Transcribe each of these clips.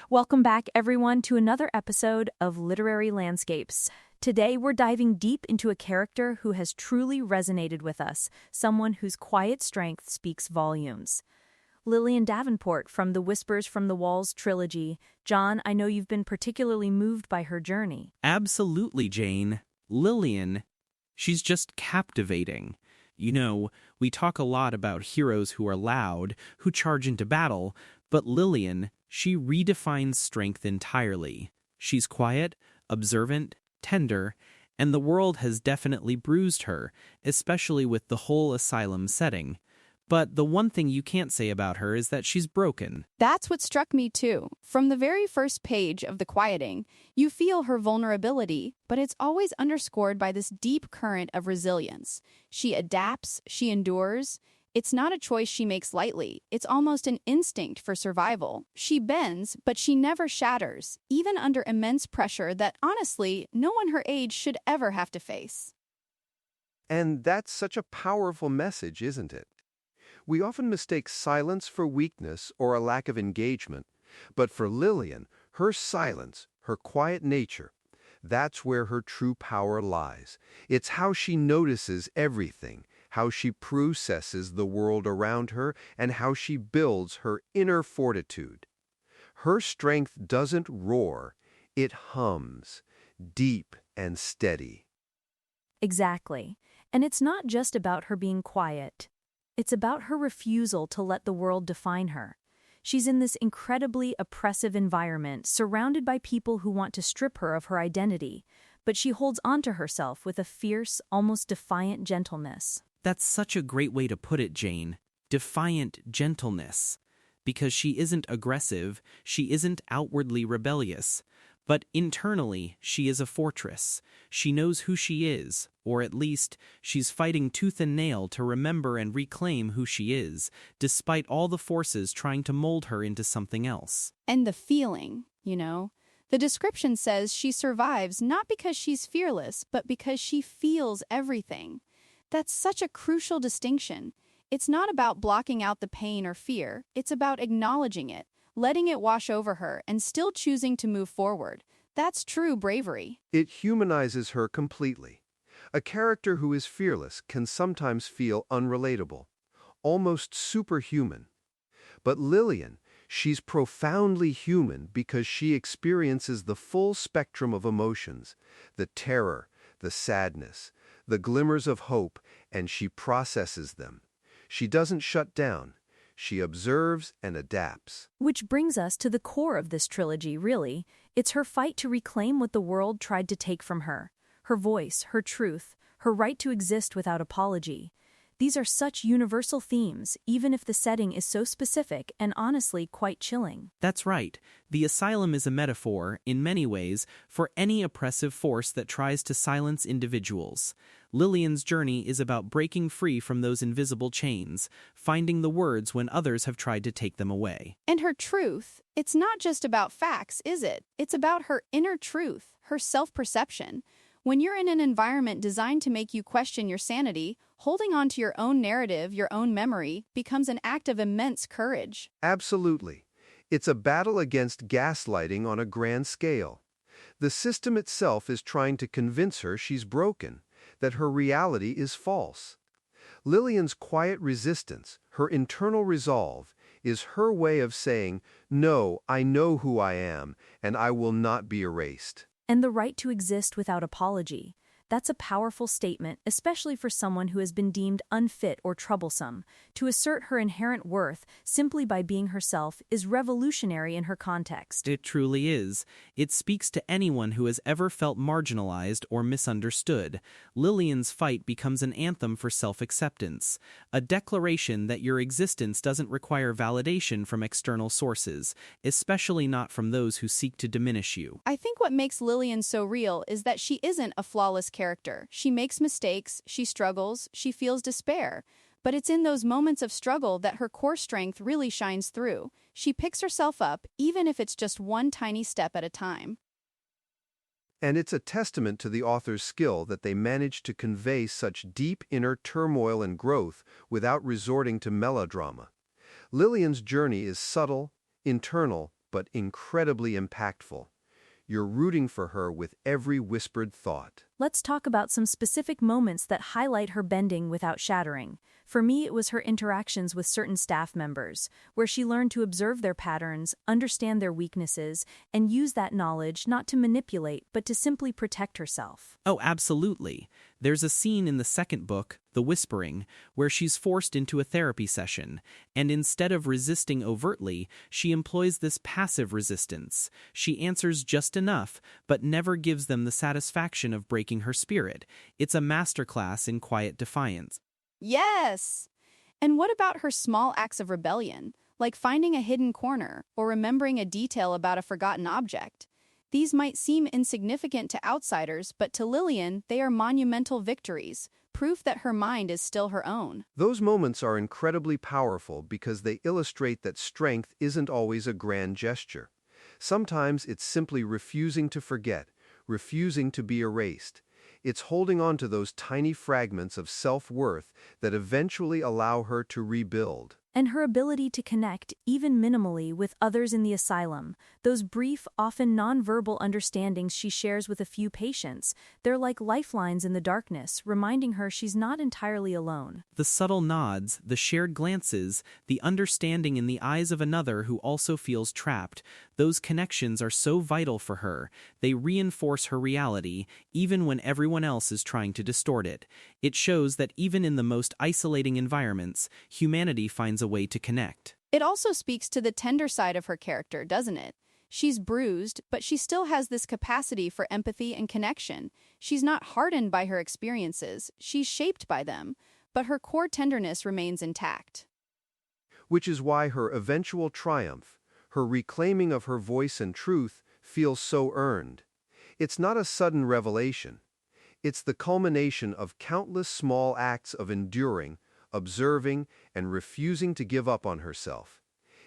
Welcome back, everyone, to another episode of Literary Landscapes. Today, we're diving deep into a character who has truly resonated with us, someone whose quiet strength speaks volumes. Lillian Davenport from the Whispers from the Walls trilogy. John, I know you've been particularly moved by her journey. Absolutely, Jane. Lillian, she's just captivating. You know, we talk a lot about heroes who are loud, who charge into battle, but Lillian, she redefines strength entirely. She's quiet, observant, tender, and the world has definitely bruised her, especially with the whole asylum setting. But the one thing you can't say about her is that she's broken. That's what struck me too. From the very first page of The Quieting, you feel her vulnerability, but it's always underscored by this deep current of resilience. She adapts, she endures. It's not a choice she makes lightly. It's almost an instinct for survival. She bends, but she never shatters, even under immense pressure that, honestly, no one her age should ever have to face. And that's such a powerful message, isn't it? We often mistake silence for weakness or a lack of engagement, but for Lillian, her silence, her quiet nature, that's where her true power lies. It's how she notices everything, how she processes the world around her, and how she builds her inner fortitude. Her strength doesn't roar, it hums, deep and steady. Exactly. And it's not just about her being quiet. It's about her refusal to let the world define her. She's in this incredibly oppressive environment, surrounded by people who want to strip her of her identity, but she holds onto herself with a fierce, almost defiant gentleness. That's such a great way to put it, Jane. Defiant gentleness. Because she isn't aggressive, she isn't outwardly rebellious. But internally, she is a fortress. She knows who she is, or at least, she's fighting tooth and nail to remember and reclaim who she is, despite all the forces trying to mold her into something else. And the feeling, the description says she survives not because she's fearless, but because she feels everything. That's such a crucial distinction. It's not about blocking out the pain or fear, it's about acknowledging it, letting it wash over her, and still choosing to move forward. That's true bravery. It humanizes her completely. A character who is fearless can sometimes feel unrelatable, almost superhuman. But Lillian, she's profoundly human because she experiences the full spectrum of emotions, the terror, the sadness, the glimmers of hope, and she processes them. She doesn't shut down. She observes and adapts. Which brings us to the core of this trilogy, really. It's her fight to reclaim what the world tried to take from her. Her voice, her truth, her right to exist without apology. These are such universal themes, even if the setting is so specific and honestly quite chilling. That's right. The asylum is a metaphor, in many ways, for any oppressive force that tries to silence individuals. Lillian's journey is about breaking free from those invisible chains, finding the words when others have tried to take them away. And her truth, it's not just about facts, is it? It's about her inner truth, her self-perception. When you're in an environment designed to make you question your sanity, holding on to your own narrative, your own memory, becomes an act of immense courage. Absolutely. It's a battle against gaslighting on a grand scale. The system itself is trying to convince her she's broken, that her reality is false. Lillian's quiet resistance, her internal resolve, is her way of saying, "No, I know who I am, and I will not be erased." And the right to exist without apology. That's a powerful statement, especially for someone who has been deemed unfit or troublesome. To assert her inherent worth simply by being herself is revolutionary in her context. It truly is. It speaks to anyone who has ever felt marginalized or misunderstood. Lillian's fight becomes an anthem for self-acceptance, a declaration that your existence doesn't require validation from external sources, especially not from those who seek to diminish you. I think what makes Lillian so real is that she isn't a flawless character. She makes mistakes, she struggles, she feels despair. But it's in those moments of struggle that her core strength really shines through. She picks herself up, even if it's just one tiny step at a time. And it's a testament to the author's skill that they managed to convey such deep inner turmoil and growth without resorting to melodrama. Lillian's journey is subtle, internal, but but incredibly impactful. You're rooting for her with every whispered thought. Let's talk about some specific moments that highlight her bending without shattering. For me, it was her interactions with certain staff members, where she learned to observe their patterns, understand their weaknesses, and use that knowledge not to manipulate, but to simply protect herself. Oh, absolutely. There's a scene in the second book, The Whispering, where she's forced into a therapy session, and instead of resisting overtly, she employs this passive resistance. She answers just enough, but never gives them the satisfaction of breaking her spirit. It's a masterclass in quiet defiance. Yes! And what about her small acts of rebellion, like finding a hidden corner or remembering a detail about a forgotten object? These might seem insignificant to outsiders, but to Lillian, they are monumental victories, proof that her mind is still her own. Those moments are incredibly powerful because they illustrate that strength isn't always a grand gesture. Sometimes it's simply refusing to forget, refusing to be erased. It's holding on to those tiny fragments of self-worth that eventually allow her to rebuild. And her ability to connect, even minimally, with others in the asylum, those brief, often nonverbal understandings she shares with a few patients, they're like lifelines in the darkness, reminding her she's not entirely alone. The subtle nods, the shared glances, the understanding in the eyes of another who also feels trapped, those connections are so vital for her. They reinforce her reality, even when everyone else is trying to distort it. It shows that even in the most isolating environments, humanity finds a way to connect. It also speaks to the tender side of her character, doesn't it? She's bruised, but she still has this capacity for empathy and connection. She's not hardened by her experiences, she's shaped by them, but her core tenderness remains intact. Which is why her eventual triumph, her reclaiming of her voice and truth, feels so earned. It's not a sudden revelation. It's the culmination of countless small acts of enduring, observing, and refusing to give up on herself.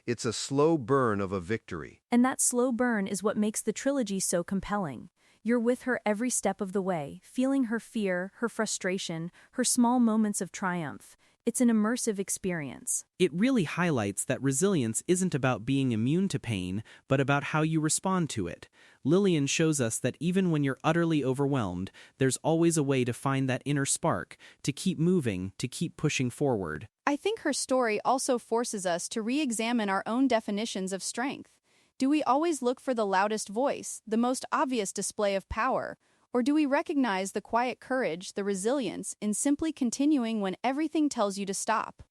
It's a slow burn of a victory. And that slow burn is what makes the trilogy so compelling. You're with her every step of the way, feeling her fear, her frustration, her small moments of triumph. It's an immersive experience. It really highlights that resilience isn't about being immune to pain, but about how you respond to it. Lillian shows us that even when you're utterly overwhelmed, there's always a way to find that inner spark, to keep moving, to keep pushing forward. I think her story also forces us to re-examine our own definitions of strength. Do we always look for the loudest voice, the most obvious display of power? Or do we recognize the quiet courage, the resilience, in simply continuing when everything tells you to stop?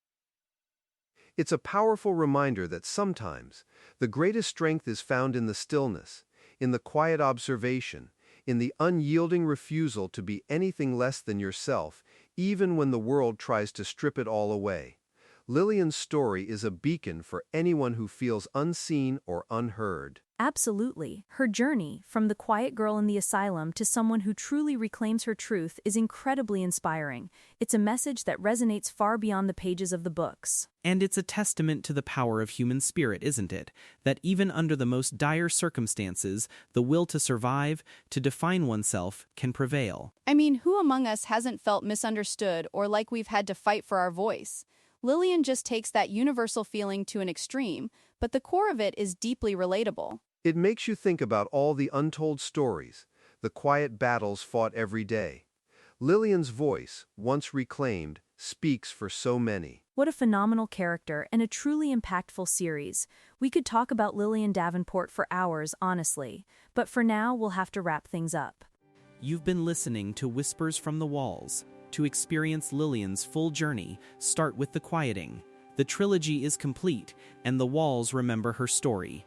It's a powerful reminder that sometimes the greatest strength is found in the stillness, in the quiet observation, in the unyielding refusal to be anything less than yourself, even when the world tries to strip it all away. Lillian's story is a beacon for anyone who feels unseen or unheard. Absolutely. Her journey, from the quiet girl in the asylum to someone who truly reclaims her truth, is incredibly inspiring. It's a message that resonates far beyond the pages of the books. And it's a testament to the power of human spirit, isn't it? That even under the most dire circumstances, the will to survive, to define oneself, can prevail. I mean, who among us hasn't felt misunderstood or like we've had to fight for our voice? Lillian just takes that universal feeling to an extreme, but the core of it is deeply relatable. It makes you think about all the untold stories, the quiet battles fought every day. Lillian's voice, once reclaimed, speaks for so many. What a phenomenal character and a truly impactful series. We could talk about Lillian Davenport for hours, honestly, but for now we'll have to wrap things up. You've been listening to Whispers from the Walls. To experience Lillian's full journey, start with The Quieting. The trilogy is complete, and the walls remember her story.